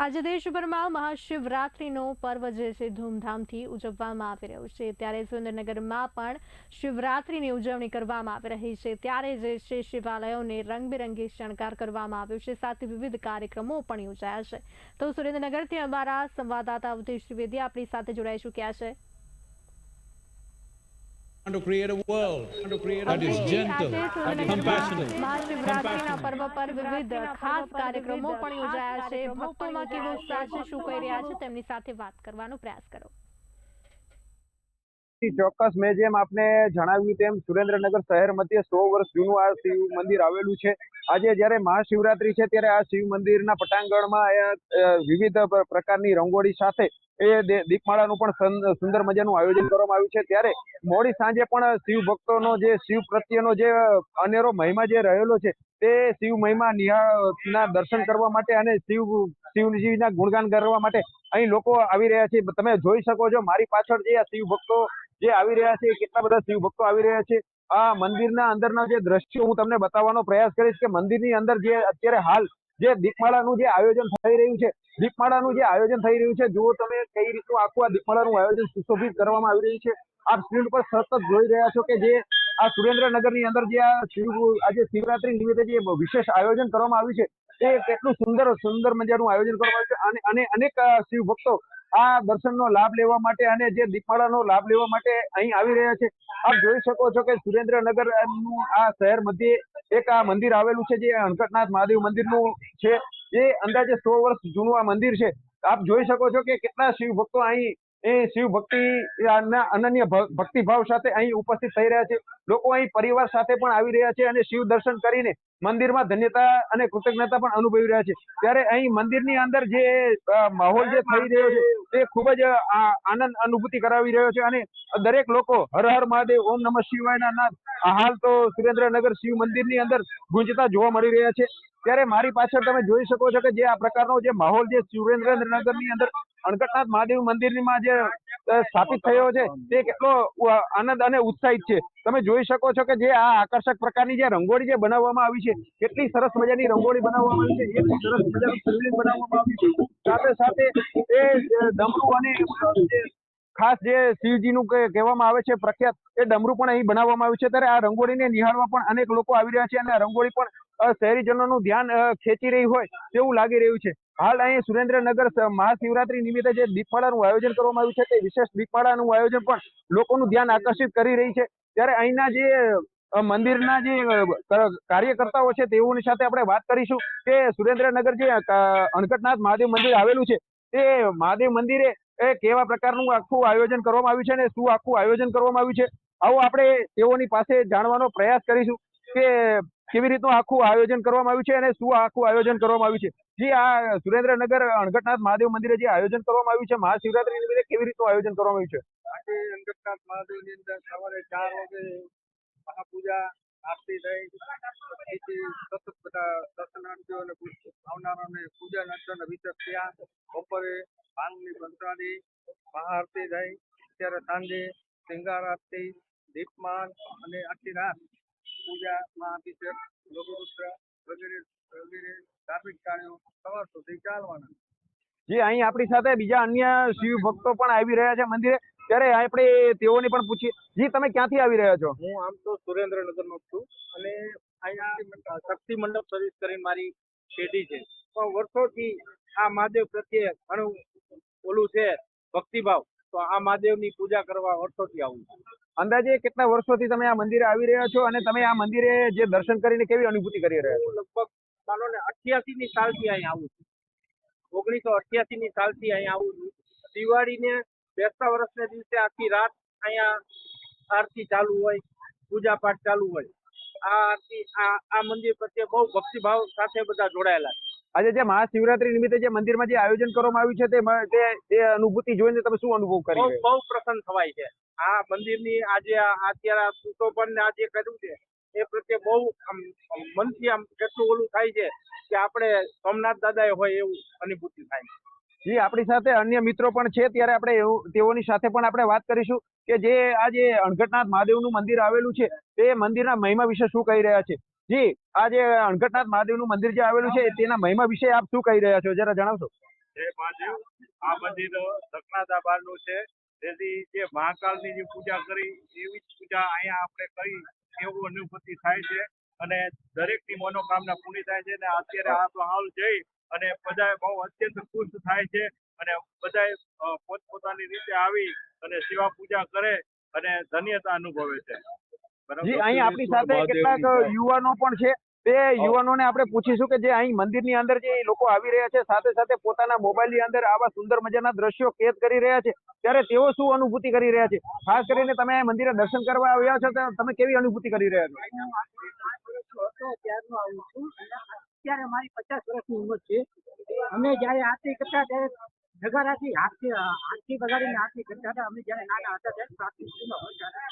આજે દેશભરમાં મહાશિવરાત્રીનો પર્વ જે છે ધૂમધામથી ઉજવવામાં આવી રહ્યો છે, ત્યારે સુરેન્દ્રનગરમાં પણ શિવરાત્રીની ઉજવણી કરવામાં આવી રહી છે। ત્યારે જે છે શિવાલયોને રંગબેરંગી શણગાર કરવામાં આવ્યો છે, સાથે વિવિધ કાર્યક્રમો પણ યોજાયા છે। તો સુરેન્દ્રનગરથી અમારા સંવાદદાતા અવધેશ ત્રિવેદી આપણી સાથે જોડાઈ ચૂક્યા છે। To create a world that is gentle, compassionate. મહાશિવરાત્રીના પર્વ પર વિવિધ ખાસ કાર્યક્રમો પણ યોજાયા છે। ભક્તોમાં કેવો ઉત્સાહ છે, શું કહી રહ્યા છે, તેમની સાથે વાત કરવાનો પ્રયાસ કરો। ચોક્કસ મેં જેમ આપને જણાવ્યું તેમ સુરેન્દ્રનગર શહેર મધ્ય 100 વર્ષ જૂનું આ શિવ મંદિર આવેલું છે। આજે જ્યારે મહાશિવરાત્રી છે ત્યારે આ શિવ મંદિરના પટાંગણમાં વિવિધ પ્રકારની રંગોળી સાથે દીપમાળાનું પણ સુંદર મજાનું આયોજન કરવામાં આવ્યું છે। ત્યારે મોડી સાંજે પણ શિવ ભક્તોનો જે શિવ પ્રત્યેનો જે અનેરો મહિમા જે રહેલો છે તે શિવ મહિમા ના દર્શન કરવા માટે અને શિવજીના ગુણગાન કરવા માટે અહીં લોકો આવી રહ્યા છે। તમે જોઈ શકો છો મારી પાછળ જે આ શિવ ભક્તો જે આવી રહ્યા છે, કેટલા બધા શિવ ભક્તો આવી રહ્યા છે। આ મંદિરના અંદરના જે દ્રશ્યો હું તમને બતાવવાનો પ્રયાસ કરીશ કે મંદિરની અંદર જે અત્યારે હાલ જે દીપમાળાનું જે આયોજન થઈ રહ્યું છે, જુઓ તમે કઈ રીતનું આખું આ દીપમાળાનું આયોજન સુશોભિત કરવામાં આવી રહ્યું છે। આપ સ્ક્રીન પર સતત જોઈ રહ્યા છો કે જે આ સુરેન્દ્રનગરની અંદર જે આજે શિવરાત્રી નિમિત્તે જે વિશેષ આયોજન કરવામાં આવ્યું છે તે કેટલું સુંદર મજાનું આયોજન કરવામાં આવ્યું છે અને અનેક શિવ ભક્તો આ દર્શનનો લાભ લેવા માટે અને જે દીપમાળાનો લાભ લેવા માટે અહીં આવી રહ્યા છે। આપ જોઈ શકો છો કે સુરેન્દ્રનગર નું આ શહેર મધ્યે એક આ મંદિર આવેલું છે જે અણકટનાથ મહાદેવ મંદિરનું છે, જે અંદાજે 100 વર્ષ જૂનું આ મંદિર છે। આપ જોઈ શકો છો કે કેટલા શિવ ભક્તો અહીં શિવ ભક્તિ અનન્ય ભક્તિભાવ સાથે અહીં ઉપસ્થિત થઈ રહ્યા છે। લોકો અહીં પરિવાર સાથે પણ આવી રહ્યા છે અને શિવ દર્શન કરીને મંદિરમાં ધન્યતા અને કૃતજ્ઞતા પણ અનુભવી રહ્યા છે। ત્યારે અહીં મંદિરની અંદર જે માહોલ જે થઈ રહ્યો છે તે ખૂબ જ આનંદ અનુભૂતિ કરાવી રહ્યો છે અને દરેક લોકો હર હર મહાદેવ, ઓમ નમઃ શિવાયના નાદ હાલ તો સુરેન્દ્રનગર શિવ મંદિરની અંદર ગુંજતા જોવા મળી રહ્યા છે। ત્યારે મારી પાછળ તમે જોઈ શકો છો કે જે આ પ્રકારનો જે માહોલ જે સુરેન્દ્રનગરની અંદર અણકટનાથ મહાદેવ મંદિરમાં જે સ્થાપિત થયો છે તે કેટલો આનંદ અને ઉત્સાહિત છે। તમે જોઈ શકો છો કે જે આ આકર્ષક પ્રકારની જે રંગોળી જે બનાવવામાં આવી છે, કેટલી સરસ મજાની રંગોળી બનાવવામાં આવી છે, એક સરસ મજાનું શિવલિંગ બનાવવામાં આવ્યું છે, સાથે સાથે એ ડમરું અને ખાસ જે શિવજીનું કહેવામાં આવે છે પ્રખ્યાત એ ડમરું પણ અહીં બનાવવામાં આવ્યું છે। ત્યારે આ રંગોળીને નિહાળવા પણ અનેક લોકો આવી રહ્યા છે અને આ રંગોળી પણ શહેરીજનોનું ધ્યાન ખેંચી રહી હોય તેવું લાગી રહ્યું છે। હાલ અહીં સુરેન્દ્રનગર મહાશિવરાત્રી નિમિત્તે જે દીપમાળાનું આયોજન કરવામાં આવ્યું છે તે વિશેષ દીપમાળાનું આયોજન પણ લોકોનું ધ્યાન આકર્ષિત કરી રહી છે। ત્યારે અહીંના જે મંદિરના જે કાર્યકર્તાઓ છે તેઓની સાથે આપણે વાત કરીશું કે સુરેન્દ્રનગર જે અણકટનાથ મહાદેવ મંદિર આવેલું છે તે મહાદેવ મંદિરે કેવા પ્રકારનું આખું આયોજન કરવામાં આવ્યું છે અને શું આખું આયોજન કરવામાં આવ્યું છે, આવો આપણે તેઓની પાસે જાણવાનો પ્રયાસ કરીશું કે કેવી રીતનું આખું આયોજન કરવામાં આવ્યું છે અને શું આખું આયોજન કરવામાં આવ્યું છે। જી, આ સુરેન્દ્રનગર અણકટનાથ મહાદેવ મંદિરે જે આયોજન કરવામાં આવ્યું છે મહાશિવરાત્રી નિમિત્તે કેવી રીતનું આયોજન કરવામાં આવ્યું છે? આજે અણકટનાથ મહાદેવની અંદર સવારે 4 વાગે મહાપૂજા આરતી થઈ, પછી સતત બધા દર્શનાર્થીઓ અને આવનારાને પૂજા અર્ચન અભિષેક થયા। બપોરે ભાંગની બંસરાની મહાઆરતી થઈ, ત્યારે સાંજે શૃંગાર આરતી, દીપમાન અને આખી રાત પૂજામાં અભિષેક, લઘુરુદ્ર વગેરે વગેરે ધાર્મિક કાર્યો સવાર સુધી ચાલવાના। જી, અહીં આપણી સાથે બીજા અન્ય શિવ ભક્તો પણ આવી રહ્યા છે મંદિરે, ત્યારે આપણે તેઓને પણ પૂછીએ। જી, તમે ક્યાંથી આવી રહ્યા છો? હું આમ તો સુરેન્દ્રનગરનો છું અને અહીંયા શક્તિ મંડપ સર્વિસ કરીને મારી પેઢી છે, પણ વર્ષોથી આ મહાદેવ પ્રત્યે ઘણું ઓલું છે ભક્તિભાવ, તો આ મહાદેવની પૂજા કરવા વર્ષોથી આવું છું। અંદાજે કેટલા વર્ષોથી તમે આ મંદિરે આવી રહ્યા છો અને તમે આ મંદિરે જે દર્શન કરીને કેવી અનુભૂતિ કરી રહ્યા છો? હું લગભગ માનો ને 88ની સાલથી અહીં આવું છું, 1988ની સાલથી અહીં આવું છું। દિવાળીને બેસતા વર્ષને દિવસે આખી રાત અહીંયા આરતી ચાલુ હોય, પૂજા પાઠ ચાલુ હોય। આ આરતી આ મંદિર પ્રત્યે બહુ ભક્તિભાવ સાથે બધા જોડાયેલા છે। આજે જે મહાશિવરાત્રી નિમિત્તે જે મંદિરમાં જે આયોજન કરવામાં આવ્યું છે તે અનુભૂતિ જોઈને તમે શું અનુભવ કરી રહ્યા છો? બહુ પ્રસન્ન થવાય છે। આ મંદિરની આજે અત્યારે સુશોભન ને આજે કર્યું છે એ પ્રત્યે બહુ મનથી આમ કેટલું ઓલું થાય છે કે આપણે સોમનાથ દાદાએ હોય એવું અનુભૂતિ થાય છે। જી, આપણી સાથે અન્ય મિત્રો પણ છે, ત્યારે આપણે તેઓની સાથે પણ આપણે વાત કરીશું કે જે આ જે અણકટનાથ મહાદેવનું મંદિર આવેલું છે તે મંદિરના મહિમા વિશે શું કહી રહ્યા છે। જી, આ જે અણકટનાથ મહાદેવનું મંદિર જે આવેલું છે તેના મહિમા વિશે આપ શું કહી રહ્યા છો, જરા જણાવશો? જય મહાદેવ. આ મંદિર દક્ષનાથા બારનું છે. તેથી જે મહાકાળની જે પૂજા કરી એવી જ પૂજા અહીંયા આપણે કરી એવું અનુભૂતિ થાય છે અને દરેકની મનોકામના પૂરી થાય છે. અને અત્યારે આ હાલ જઈ અને બધા બહુ અત્યંત ખુશ થાય છે અને બધા પોતપોતાની રીતે આવી અને સેવા પૂજા કરે અને ધન્યતા અનુભવે છે. જી, અહીં આપણી સાથે કેટલાક યુવાનો પણ છે. તે યુવાનોને આપણે પૂછીશું કે જે અહીં મંદિરની અંદર જે લોકો આવી રહ્યા છે, સાથે સાથે પોતાના મોબાઈલની અંદર આવા સુંદર મજાના દ્રશ્યો કેદ કરી રહ્યા છે, ત્યારે તેઓ શું અનુભૂતિ કરી રહ્યા છે? ખાસ કરીને તમે મંદિરે દર્શન કરવા આવ્યા છો તો તમે કેવી અનુભૂતિ કરી રહ્યા છો? ત્યારનો આવું છું. અત્યારે મારી 50 વર્ષની ઉંમર છે. અમે જયારે આરતી કરતા ત્યારે નગારાથી હાથથી બગાડીને આરતી કરતા હતા. અમે જયારે નાના હતા ત્યારે પ્રાથમિક સ્કૂલમાં ભણતા હતા.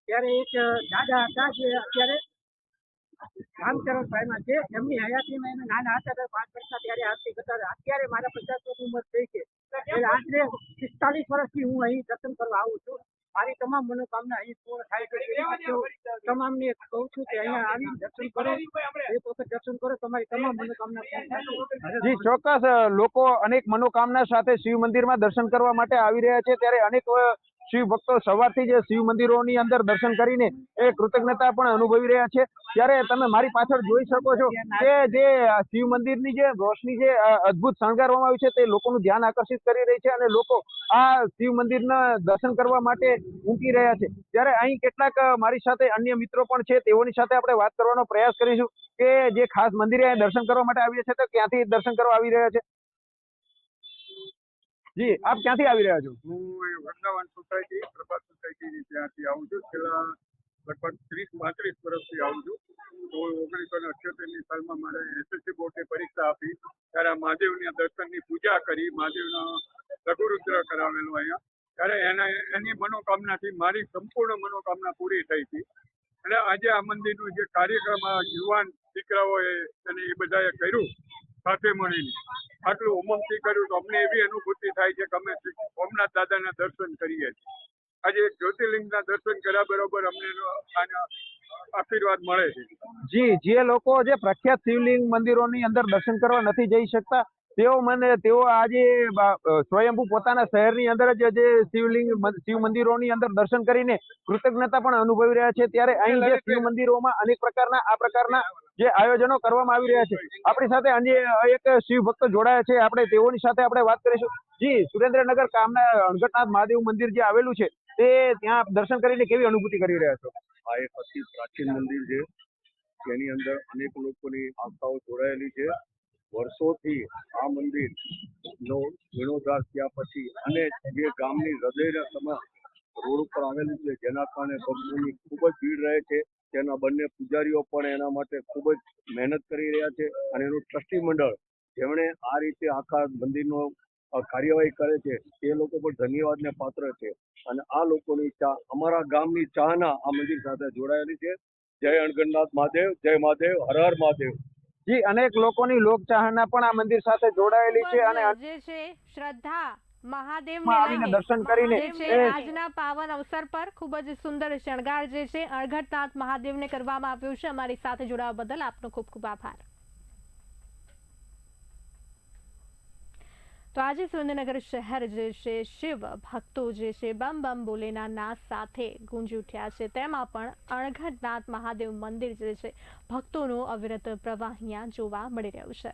ત્યારે એક દાદા હતા જે અત્યારે રામચરણ ભાઈમાં છે. એમની હયાતીમાં અમે નાના હતા ત્યારે 5 વર્ષના ત્યારે આરતી કરતા હતા. અત્યારે મારા 50 વર્ષની ઉંમર થઈ છે. આશરે 45 વર્ષથી હું અહીં દર્શન કરવા આવું છું. મારી તમામ મનોકામના અહીં પૂર્ણ થાય છે. તમામને કહું છું કે અહીંયા આવી દર્શન કરો, એક વખત દર્શન કરો, તમારી તમામ મનોકામના પૂર્ણ થાય. જી, ચોક્કસ. લોકો અનેક મનોકામના સાથે શિવ મંદિરમાં દર્શન કરવા માટે આવી રહ્યા છે, ત્યારે અનેક શિવ ભક્તો સવારથી જ શિવ મંદિરોની અંદર દર્શન કરીને એ કૃતજ્ઞતા પણ અનુભવી રહ્યા છે. ત્યારે તમે મારી પાછળ જોઈ શકો છો કે જે શિવ મંદિરની જે રોશની જે અદ્ભુત શણગારવામાં આવી છે તે લોકોનું ધ્યાન આકર્ષિત કરી રહી છે અને લોકો આ શિવ મંદિરના દર્શન કરવા માટે ઉમટી રહ્યા છે. ત્યારે અહીં કેટલાક મારી સાથે અન્ય મિત્રો પણ છે, તેઓની સાથે આપણે વાત કરવાનો પ્રયાસ કરીશું કે જે ખાસ મંદિરે દર્શન કરવા માટે આવી છે તો ક્યાંથી દર્શન કરવા આવી રહ્યા છે? જી, આપ ક્યાંથી આવી રહ્યા છો? હું વૃંદાવન સોસાયટી, પ્રભાત સોસાયટી ત્યાંથી આવું છું. છેલ્લા લગભગ 30-35 વર્ષથી આવું છું. તો 1978ની સાલમાં મારે SSC બોર્ડની પરીક્ષા આપી ત્યારે મહાદેવના દર્શનની પૂજા કરી, મહાદેવનો લઘુરુદ્ર કરાવેલો અહીંયા. ત્યારે એની મનોકામનાથી મારી સંપૂર્ણ મનોકામના પૂરી થઈ હતી. એટલે આજે આ મંદિરનું જે કાર્યક્રમ યુવાન દીકરાઓએ અને એ બધાએ કર્યું સાથે મળીને આટલું ઉમંગથી કર્યું તો અમને એવી અનુભૂતિ થાય છે કે અમે સોમનાથ દાદાના દર્શન કરીએ છીએ. આજે જ્યોતિર્લિંગના દર્શન કર્યા બરોબર અમને આના આશીર્વાદ મળે છે. જી, જે લોકો જે પ્રખ્યાત શિવલિંગ મંદિરોની અંદર દર્શન કરવા નથી જઈ શકતા તેઓ આજે સ્વયંભૂ પોતાના શહેરની અંદર જ જે શિવ મંદિરોની અંદર દર્શન કરીને કૃતજ્ઞતા પણ અનુભવી રહ્યા છે. ત્યારે અહીં જે શિવ મંદિરોમાં અનેક પ્રકારના આ પ્રકારના જે આયોજનો કરવામાં આવી રહ્યા છે. આપણી સાથે અન્ય એક શિવ ભક્ત જોડાયા છે, આપણે તેઓની સાથે આપણે વાત કરીશું. જી, સુરેન્દ્રનગર કામના અણઘટનાથ મહાદેવ મંદિર જે આવેલું છે તે ત્યાં દર્શન કરીને કેવી અનુભૂતિ કરી રહ્યા છો? આ એક અતિ પ્રાચીન મંદિર છે, જેની અંદર અનેક લોકોની આસ્થાઓ જોડાયેલી છે. વર્ષોથી આ મંદિરનો જીર્ણોદ્ધાર થયા પછી અને જે ગામની હૃદયના સમા રોડ ઉપર આવેલું છે, જેના કારણે ભક્તોની ખૂબ જ ભીડ રહે છે. તેના બંને પૂજારીઓ પણ એના માટે ખૂબ જ મહેનત કરી રહ્યા છે અને એનું ટ્રસ્ટી મંડળ જેમણે આ રીતે આખા મંદિરનો કાર્યવાહી કરે છે એ લોકો પણ ધન્યવાદને પાત્ર છે. અને આ લોકોની ચા, અમારા ગામની ચાહના આ મંદિર સાથે જોડાયેલી છે. જય અણઘટનાથ મહાદેવ, જય મહાદેવ, હર હર મહાદેવ. જી, અનેક લોકોની લોક ચાહના પણ આ મંદિર સાથે જોડાયેલી છે અને જે છે શ્રદ્ધા આવીને દર્શન કરીને આજના પાવન અવસર પર ખૂબ જ સુંદર શણગાર જે છે અણઘટનાથ મહાદેવને કરવામાં આવ્યું છે. અમારી સાથે જોડાવા બદલ આપનો ખૂબ ખૂબ આભાર. તો આજે સુરેન્દ્રનગર શહેર જે છે શિવ ભક્તો જે છે બમ બમ બોલેના નાદ સાથે ગુંજી ઉઠ્યા છે. તેમાં પણ અણઘટનાથ મહાદેવ મંદિર જે છે ભક્તોનો અવિરત પ્રવાહ અહીંયા જોવા મળી રહ્યું છે.